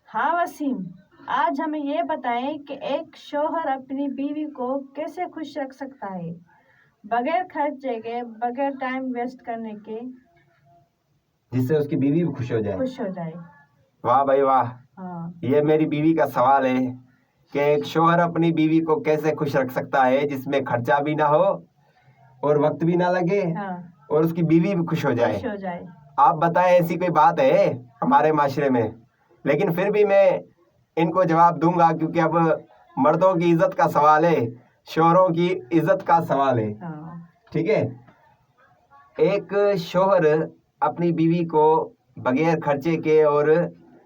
हाँ वसीम, आज हमें ये बताएं कि एक शौहर अपनी बीवी को कैसे खुश रख सकता है, बगैर खर्चे के, बगैर टाइम वेस्ट करने के, जिससे उसकी बीवी भी खुश हो जाए। वाह भाई वाह। हाँ। ये मेरी बीवी का सवाल है कि एक शौहर अपनी बीवी को कैसे खुश रख सकता है जिसमें खर्चा भी ना हो और वक्त भी ना लगे। हाँ। और उसकी बीवी भी खुश हो जाए। आप बताएं, ऐसी कोई बात है हमारे माशरे में? लेकिन फिर भी मैं इनको जवाब दूंगा, क्योंकि अब मर्दों की इज्जत का सवाल है, शौहरों की इज्जत का सवाल है। हाँ। ठीक है। एक शौहर अपनी बीवी को बगैर खर्चे के और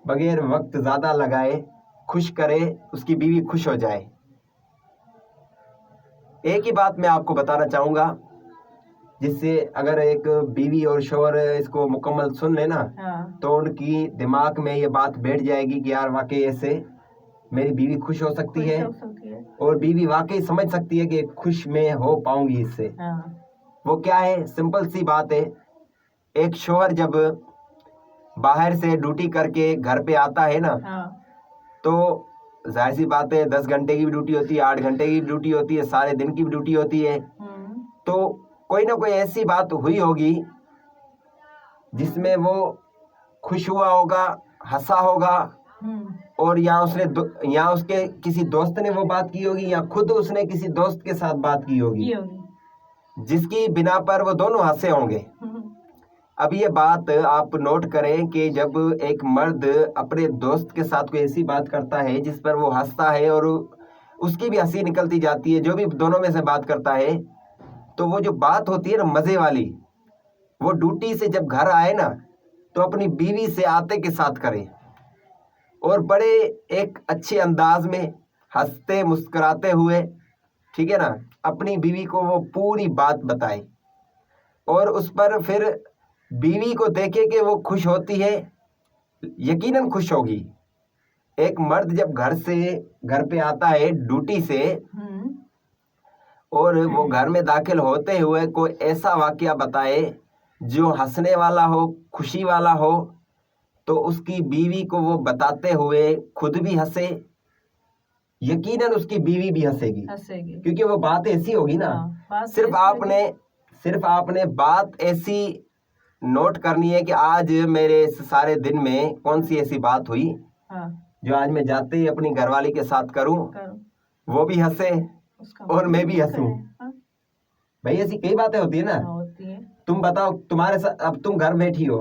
बगैर वक्त ज़्यादा लगाए खुश करे, उसकी बीवी खुश हो जाए। एक ही बात मैं आपको बताना चाहूँगा, जिससे अगर एक बीवी और शौहर इसको मुकम्मल सुन लेना, हाँ। तो उनकी दिमाग में ये बात बैठ जाएगी कि यार वाकई ऐसे मेरी बीवी खुश हो सकती है और बीवी वाकई समझ सकती है कि खुश मैं हो पाऊंगी इससे। हाँ। वो क्या है? सिंपल सी बात है। एक शौहर जब बाहर से ड्यूटी करके घर पे आता है ना, हाँ। तो जाहिर सी बात है 10 घंटे की भी ड्यूटी होती है, 8 घंटे की ड्यूटी होती है, सारे दिन की भी ड्यूटी होती है। तो कोई ना कोई ऐसी बात हुई होगी जिसमें वो खुश हुआ होगा, हंसा होगा, और या उसके किसी दोस्त ने वो बात की होगी, या खुद उसने किसी दोस्त के साथ बात की होगी, जिसकी बिना पर वो दोनों हंसे होंगे। अब ये बात आप नोट करें कि जब एक मर्द अपने दोस्त के साथ कोई ऐसी बात करता है जिस पर वो हंसता है और उसकी भी हंसी निकलती जाती है, जो भी दोनों में से बात करता है, तो वो जो बात होती है ना मज़े वाली, वो ड्यूटी से जब घर आए ना, तो अपनी बीवी से आते के साथ करे और बड़े एक अच्छे अंदाज में हंसते मुस्कुराते हुए, ठीक है ना, अपनी बीवी को वो पूरी बात बताए और उस पर फिर बीवी को देखे कि वो खुश होती है, यकीनन खुश होगी। एक मर्द जब घर पे आता है ड्यूटी से और वो घर में दाखिल होते हुए कोई ऐसा वाकया बताए जो हंसने वाला हो, खुशी वाला हो, तो उसकी बीवी को वो बताते हुए खुद भी हंसे, यकीनन उसकी बीवी भी हंसेगी, क्योंकि वो बात ऐसी होगी ना। सिर्फ आपने बात ऐसी नोट करनी है कि आज मेरे इस सारे दिन में कौन सी ऐसी बात हुई जो आज मैं जाते ही अपनी घरवाली के साथ करूं, वो भी हंसे और मैं भी हंसूं। भाई ऐसी कई बातें होती है ना। तुम बताओ, तुम्हारे साथ अब तुम घर बैठी हो,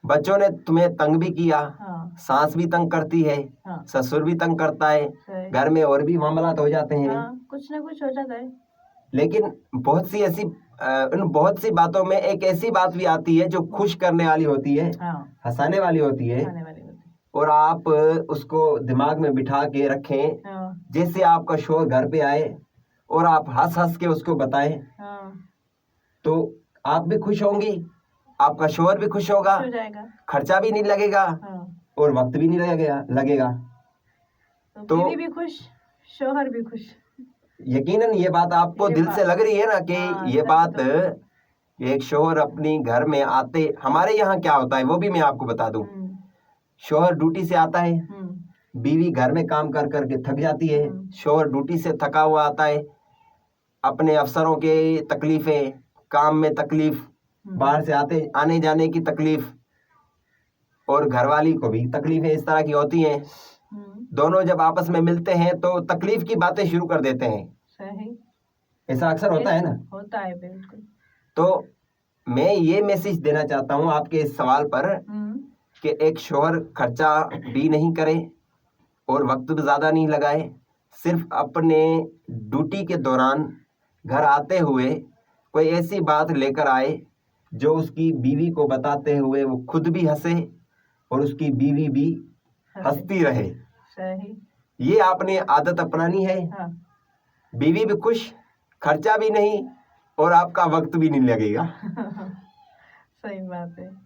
बच्चों ने तुम्हें तंग भी किया, सास भी तंग करती है, ससुर भी तंग करता है, घर में और भी मामलात हो जाते हैं, कुछ ना कुछ हो जाता है। लेकिन बहुत सी बातों में एक ऐसी बात भी आती है जो खुश करने वाली होती है, हंसाने वाली होती है, और आप उसको दिमाग में बिठा के रखें। जैसे आपका शौहर घर पे आए और आप हंस हंस के उसको बताएं, तो आप भी खुश होंगी, आपका शौहर भी खुश होगा, खर्चा भी नहीं लगेगा और वक्त भी नहीं लगेगा। तो बीवी भी खुश, शौहर भी खुश। यकीनन ये बात आपको दिल से लग रही है ना कि ये बात एक शौहर अपनी घर में आते, हमारे यहाँ क्या होता है वो भी मैं आपको बता दूं। शौहर ड्यूटी से आता है, बीवी घर में काम कर करके थक जाती है, शौहर ड्यूटी से थका हुआ आता है, अपने अफसरों के तकलीफें, काम में तकलीफ, बाहर से आने जाने की तकलीफ, और घरवाली को भी तकलीफें इस तरह की होती हैं। दोनों जब आपस में मिलते हैं तो तकलीफ की बातें शुरू कर देते हैं। सही। ऐसा अक्सर होता है ना। होता है, बिल्कुल। तो मैं ये मैसेज देना चाहता हूँ आपके इस सवाल पर कि एक शौहर खर्चा भी नहीं करे और वक्त भी ज़्यादा नहीं लगाए, सिर्फ अपने ड्यूटी के दौरान घर आते हुए कोई ऐसी बात लेकर आए जो उसकी बीवी को बताते हुए वो खुद भी हंसे और उसकी बीवी भी हंसती रहे। सही। ये आपने आदत अपनानी है। बीवी भी खुश, खर्चा भी नहीं और आपका वक्त भी नहीं लगेगा। सही बात है।